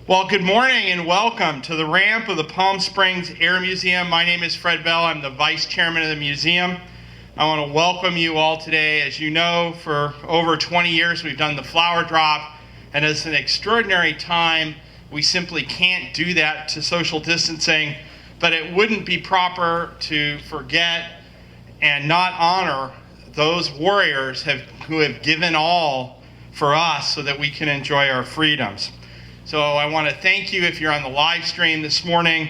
Well, good morning and welcome to the ramp of the Palm Springs Air Museum. My name is Fred Bell. I'm the Vice Chairman of the museum. I want to welcome you all today. As you know, for over 20 years we've done the flower drop, and it's an extraordinary time. We simply can't do that to social distancing, but it wouldn't be proper to forget and not honor those warriors who have given all for us so that we can enjoy our freedoms. So I want to thank you if you're on the live stream this morning.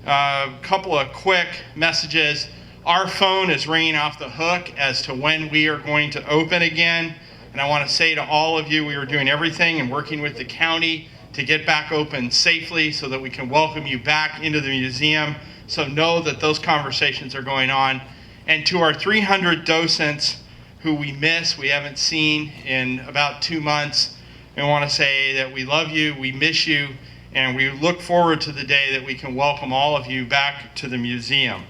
A couple of quick messages. Our phone is ringing off the hook as to when we are going to open again. And I want to say to all of you, we are doing everything and working with the county to get back open safely so that we can welcome you back into the museum. So know that those conversations are going on. And to our 300 docents who we haven't seen in about 2 months, I want to say that we love you, we miss you, and we look forward to the day that we can welcome all of you back to the museum.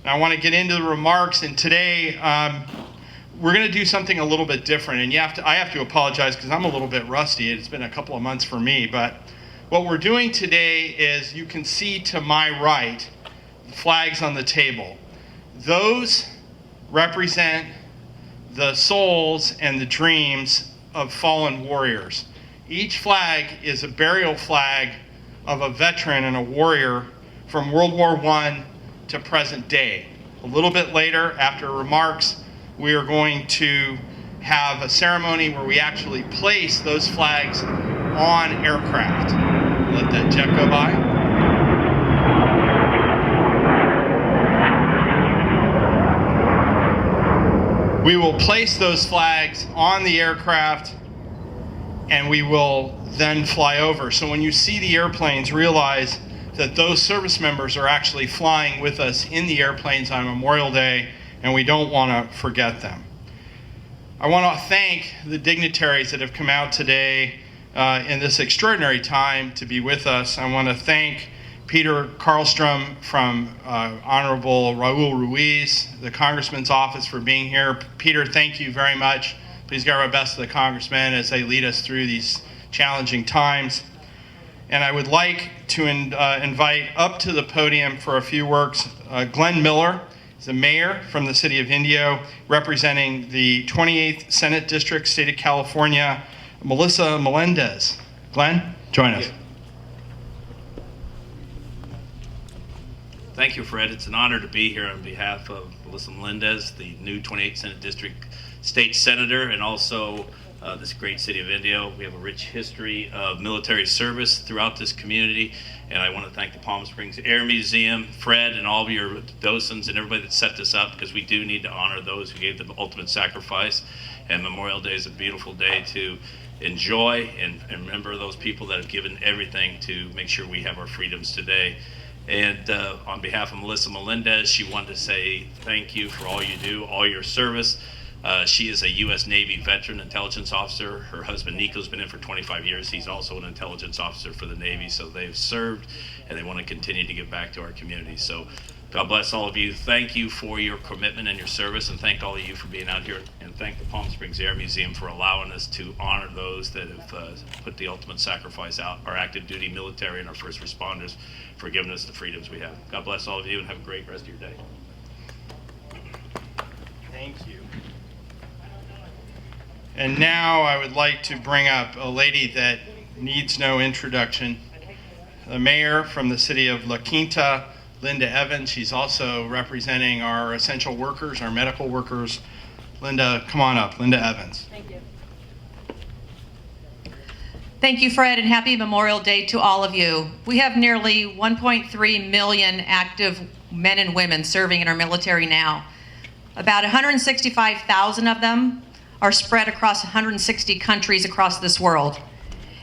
Now, I want to get into the remarks, and today we're going to do something a little bit different. And I have to apologize because I'm a little bit rusty. It's been a couple of months for me, but what we're doing today is, you can see to my right the flags on the table. Those represent the souls and the dreams of fallen warriors. Each flag is a burial flag of a veteran and a warrior from World War I to present day. A little bit later, after remarks, we are going to have a ceremony where we actually place those flags on aircraft. Let that jet go by. We will place those flags on the aircraft and we will then fly over. So when you see the airplanes, realize that those service members are actually flying with us in the airplanes on Memorial Day, and we don't want to forget them. I want to thank the dignitaries that have come out today in this extraordinary time to be with us. I want to thank Peter Karlstrom from Honorable Raul Ruiz, the Congressman's office, for being here. Peter, thank you very much. Please give our best to the Congressmen as they lead us through these challenging times. And I would like to invite up to the podium for a few words Glenn Miller. He's the mayor from the city of Indio, representing the 28th Senate District, state of California, Melissa Melendez. Glenn, join us. Thank you, Fred. It's an honor to be here on behalf of Melissa Melendez, the new 28th Senate District State Senator, and also this great city of Indio. We have a rich history of military service throughout this community, and I want to thank the Palm Springs Air Museum, Fred, and all of your docents and everybody that set this up, because we do need to honor those who gave the ultimate sacrifice. And Memorial Day is a beautiful day to enjoy and remember those people that have given everything to make sure we have our freedoms today. And on behalf of Melissa Melendez, she wanted to say thank you for all you do, all your service. She is a U.S. Navy veteran intelligence officer. Her husband, Nico's been in for 25 years. He's also an intelligence officer for the Navy. So they've served, and they want to continue to give back to our community. So God bless all of you. Thank you for your commitment and your service, and thank all of you for being out here. And thank the Palm Springs Air Museum for allowing us to honor those that have put the ultimate sacrifice out, our active duty military and our first responders, for giving us the freedoms we have. God bless all of you, and have a great rest of your day. Thank you. And now I would like to bring up a lady that needs no introduction, the mayor from the city of La Quinta, Linda Evans. She's also representing our essential workers, our medical workers. Linda, come on up. Linda Evans. Thank you. Thank you, Fred, and happy Memorial Day to all of you. We have nearly 1.3 million active men and women serving in our military now. About 165,000 of them are spread across 160 countries across this world.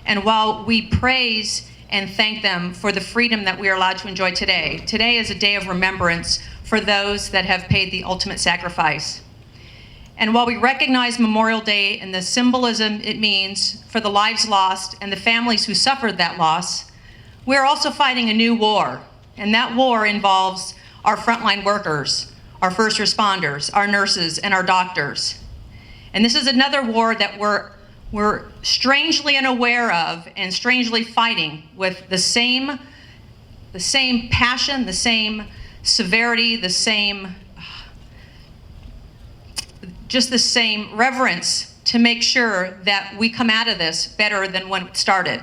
And while we praise and thank them for the freedom that we are allowed to enjoy today, today is a day of remembrance for those that have paid the ultimate sacrifice. And while we recognize Memorial Day and the symbolism it means for the lives lost and the families who suffered that loss, we are also fighting a new war. And that war involves our frontline workers, our first responders, our nurses, and our doctors. And this is another war that we're we're strangely unaware of and strangely fighting with the same passion, the same severity, the same reverence to make sure that we come out of this better than when it started.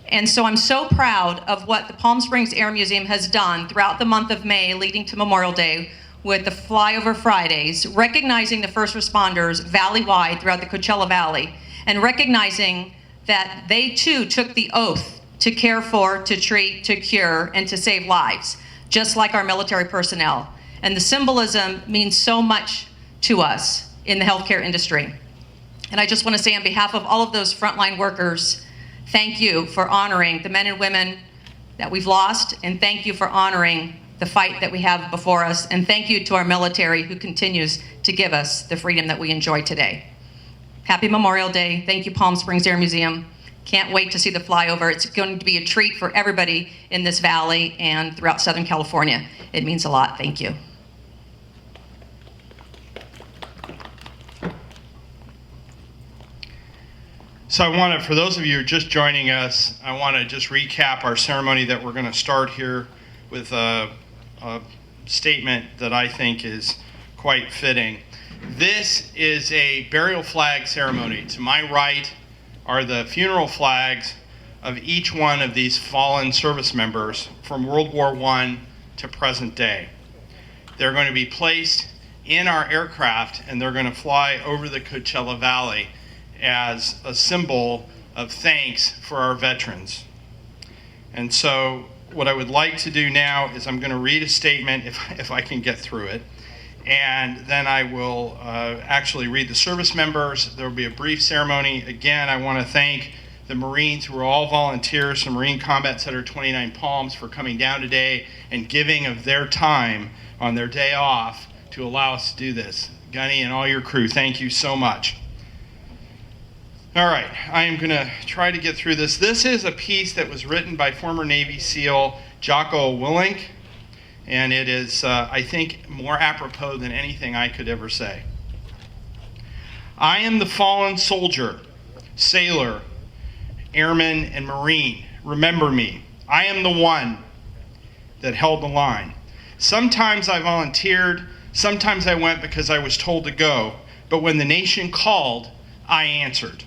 And so I'm so proud of what the Palm Springs Air Museum has done throughout the month of May leading to Memorial Day with the Flyover Fridays, recognizing the first responders valley-wide throughout the Coachella Valley, and recognizing that they too took the oath to care for, to treat, to cure, and to save lives, just like our military personnel. And the symbolism means so much to us in the healthcare industry. And I just want to say on behalf of all of those frontline workers, thank you for honoring the men and women that we've lost, and thank you for honoring the fight that we have before us, and thank you to our military who continues to give us the freedom that we enjoy today. Happy Memorial Day. Thank you, Palm Springs Air Museum. Can't wait to see the flyover. It's going to be a treat for everybody in this valley and throughout Southern California. It means a lot. Thank you. So I want to, for those of you who are just joining us, I want to just recap our ceremony that we're going to start here with a statement that I think is quite fitting. This is a burial flag ceremony. To my right are the funeral flags of each one of these fallen service members from World War I to present day. They're going to be placed in our aircraft and they're going to fly over the Coachella Valley as a symbol of thanks for our veterans. And so what I would like to do now is I'm going to read a statement, if I can get through it, and then I will actually read the service members. There will be a brief ceremony. Again, I want to thank the Marines who are all volunteers from Marine Combat Center 29 Palms for coming down today and giving of their time on their day off to allow us to do this. Gunny and all your crew, thank you so much. All right, I am going to try to get through this. This is a piece that was written by former Navy SEAL Jocko Willink, and it is, I think, more apropos than anything I could ever say. I am the fallen soldier, sailor, airman, and Marine. Remember me. I am the one that held the line. Sometimes I volunteered, sometimes I went because I was told to go, but when the nation called, I answered.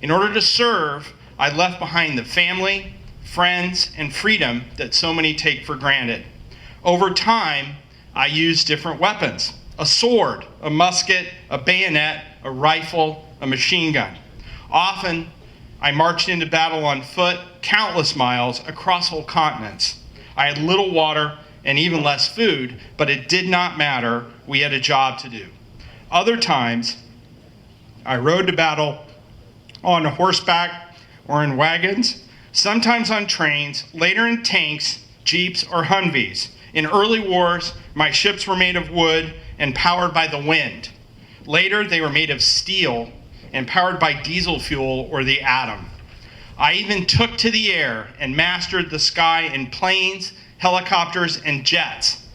In order to serve, I left behind the family, friends, and freedom that so many take for granted. Over time, I used different weapons: a sword, a musket, a bayonet, a rifle, a machine gun. Often, I marched into battle on foot, countless miles across whole continents. I had little water and even less food, but it did not matter. We had a job to do. Other times, I rode to battle on horseback or in wagons, sometimes on trains, later in tanks, jeeps, or Humvees. In early wars, my ships were made of wood and powered by the wind. Later, they were made of steel and powered by diesel fuel or the atom. I even took to the air and mastered the sky in planes, helicopters, and jets.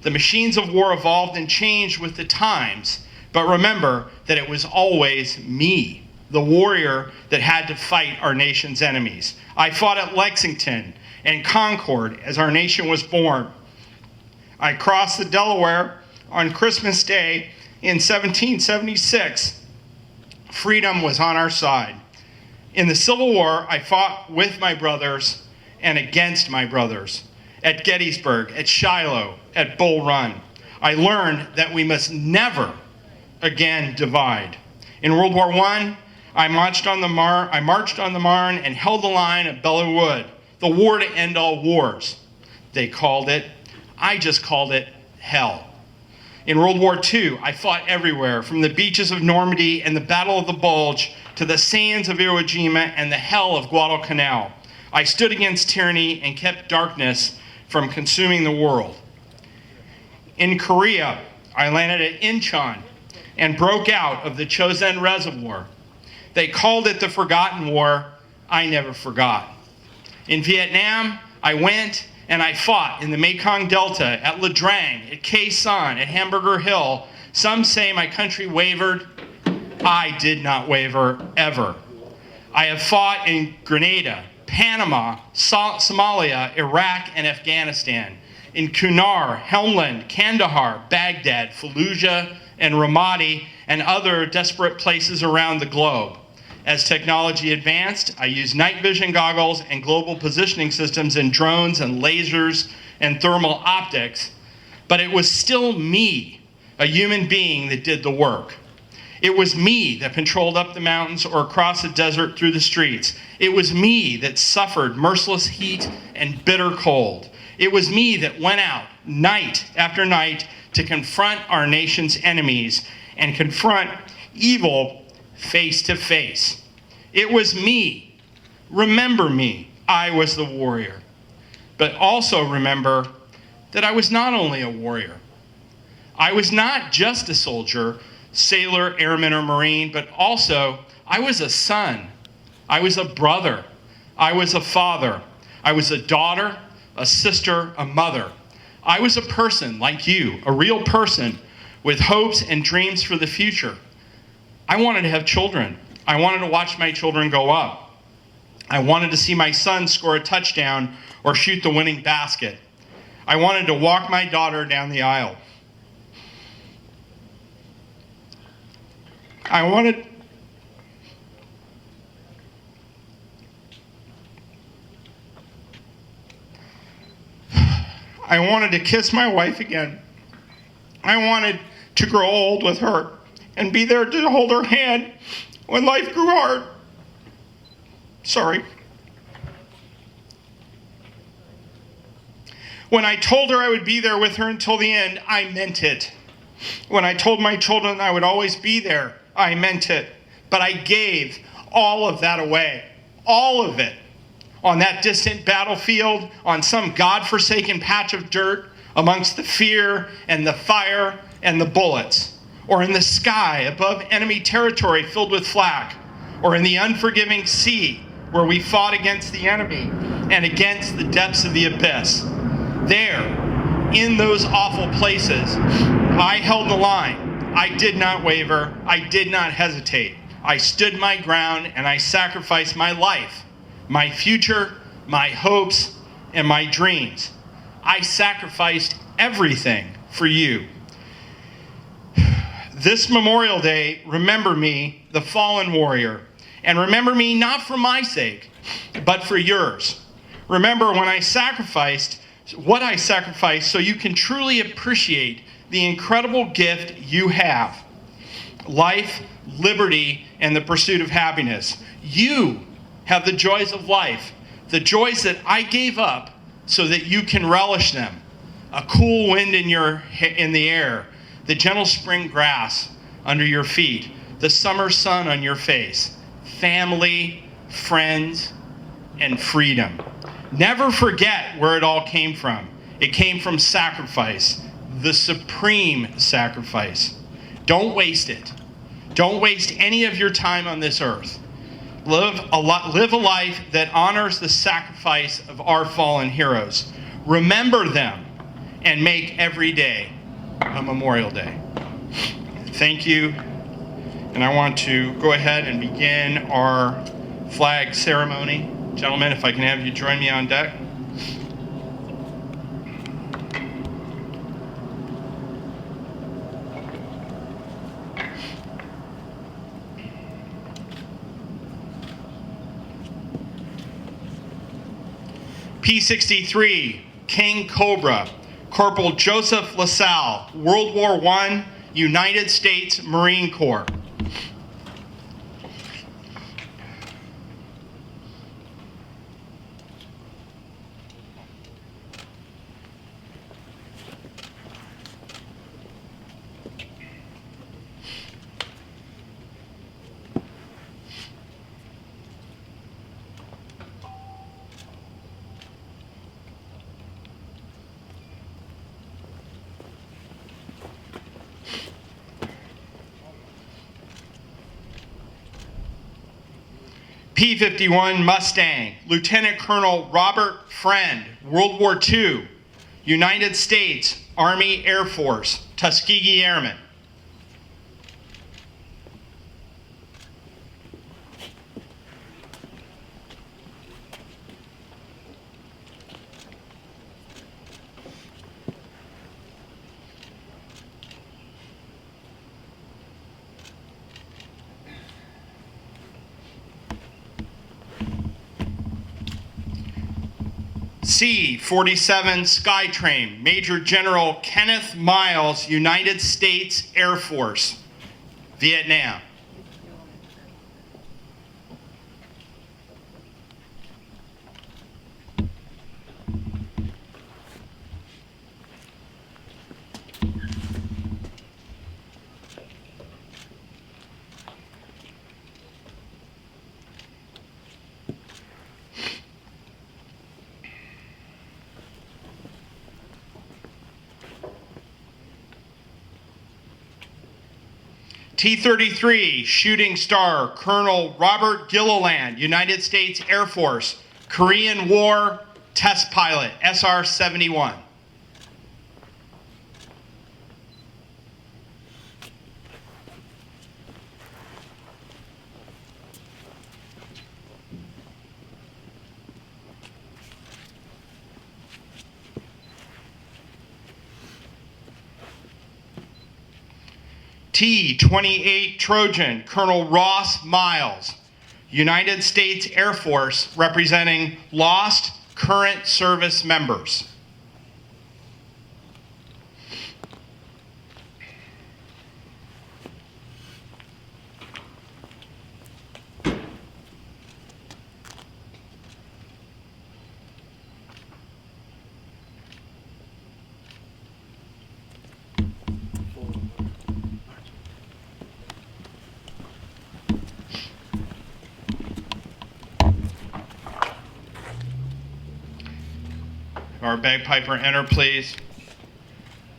The machines of war evolved and changed with the times, but remember that it was always me, the warrior that had to fight our nation's enemies. I fought at Lexington and Concord as our nation was born. I crossed the Delaware on Christmas Day in 1776. Freedom was on our side. In the Civil War, I fought with my brothers and against my brothers. At Gettysburg, at Shiloh, at Bull Run. I learned that we must never again divide. In World War I, I marched on the Marne and held the line at Belleau Wood, the war to end all wars, they called it. I just called it hell. In World War II, I fought everywhere, from the beaches of Normandy and the Battle of the Bulge to the sands of Iwo Jima and the hell of Guadalcanal. I stood against tyranny and kept darkness from consuming the world. In Korea, I landed at Incheon and broke out of the Chosin Reservoir. They called it the Forgotten War. I never forgot. In Vietnam, I went and I fought in the Mekong Delta, at La Drang, at Khe Sanh, at Hamburger Hill. Some say my country wavered. I did not waver ever. I have fought in Grenada, Panama, Somalia, Iraq, and Afghanistan, in Kunar, Helmand, Kandahar, Baghdad, Fallujah, and Ramadi, and other desperate places around the globe. As technology advanced, I used night vision goggles and global positioning systems and drones and lasers and thermal optics, but it was still me, a human being, that did the work. It was me that patrolled up the mountains or across the desert through the streets. It was me that suffered merciless heat and bitter cold. It was me that went out night after night to confront our nation's enemies and confront evil face to face. It was me. Remember me. I was the warrior. But also remember that I was not only a warrior. I was not just a soldier, sailor, airman, or Marine, but also I was a son. I was a brother. I was a father. I was a daughter, a sister, a mother. I was a person like you, a real person with hopes and dreams for the future. I wanted to have children. I wanted to watch my children grow up. I wanted to see my son score a touchdown or shoot the winning basket. I wanted to walk my daughter down the aisle. I wanted to kiss my wife again. I wanted to grow old with her and be there to hold her hand when life grew hard. Sorry. When I told her I would be there with her until the end, I meant it. When I told my children I would always be there, I meant it. But I gave all of that away. All of it. On that distant battlefield, on some godforsaken patch of dirt, amongst the fear and the fire and the bullets, or in the sky above enemy territory filled with flak, or in the unforgiving sea where we fought against the enemy and against the depths of the abyss. There, in those awful places, I held the line. I did not waver. I did not hesitate. I stood my ground and I sacrificed my life, my future, my hopes, and my dreams. I sacrificed everything for you. This Memorial Day, remember me, the fallen warrior, and remember me not for my sake, but for yours. Remember when I sacrificed, what I sacrificed, so you can truly appreciate the incredible gift you have. Life, liberty, and the pursuit of happiness. You have the joys of life, the joys that I gave up so that you can relish them. A cool wind in the air, the gentle spring grass under your feet, the summer sun on your face, family, friends, and freedom. Never forget where it all came from. It came from sacrifice, the supreme sacrifice. Don't waste it. Don't waste any of your time on this earth. Live a life that honors the sacrifice of our fallen heroes. Remember them and make every day a Memorial Day. Thank you. And I want to go ahead and begin our flag ceremony. Gentlemen, if I can have you join me on deck. P-63, King Cobra, Corporal Joseph LaSalle, World War I, United States Marine Corps. P-51 Mustang, Lieutenant Colonel Robert Friend, World War II, United States Army Air Force, Tuskegee Airmen. C-47 Skytrain, Major General Kenneth Miles, United States Air Force, Vietnam. T-33 Shooting Star, Colonel Robert Gilliland, United States Air Force, Korean War test pilot, SR-71. T-28 Trojan, Colonel Ross Miles, United States Air Force, representing lost current service members. Our bagpiper enter, please.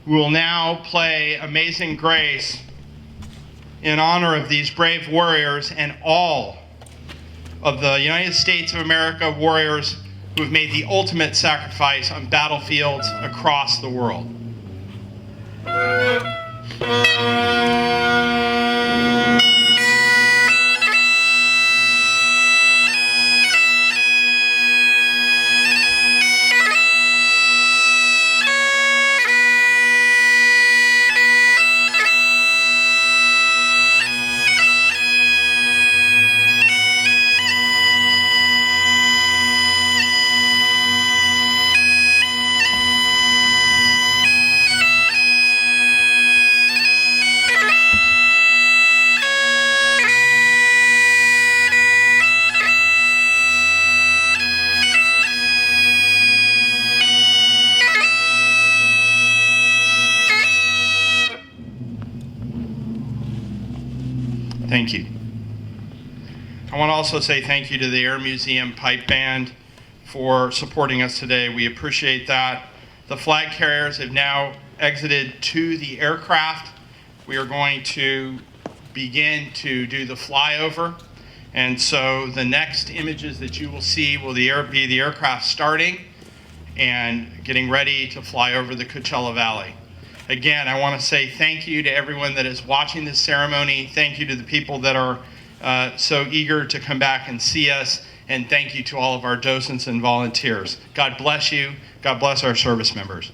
We will now play Amazing Grace in honor of these brave warriors and all of the United States of America warriors who have made the ultimate sacrifice on battlefields across the world. Thank you. I want to also say thank you to the Air Museum Pipe Band for supporting us today. We appreciate that. The flag carriers have now exited to the aircraft. We are going to begin to do the flyover. And so the next images that you will see will be the aircraft starting and getting ready to fly over the Coachella Valley. Again, I want to say thank you to everyone that is watching this ceremony. Thank you to the people that are so eager to come back and see us. And thank you to all of our docents and volunteers. God bless you. God bless our service members.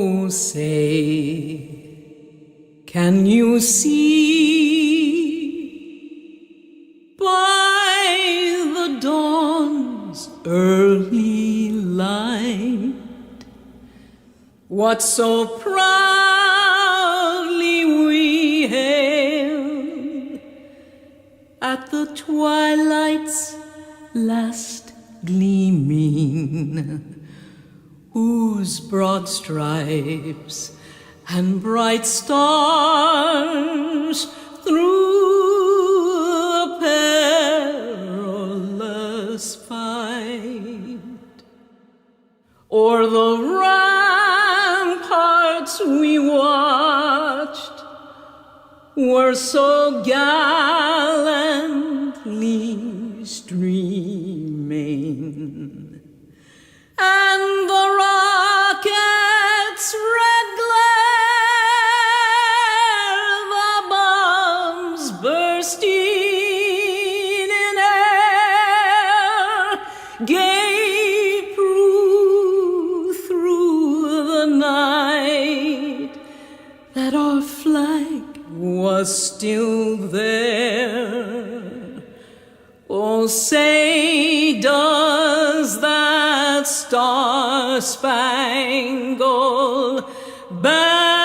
Oh, say, can you see by the dawn's early light what so proudly we hailed at the twilight's last gleaming, whose broad stripes and bright stars through the perilous fight o'er the ramparts we watched were so gallantly streaming, and the rocket's red glare, the bombs bursting in air, gave proof through the night that our flag was still there. Oh, say, does that star-spangled banner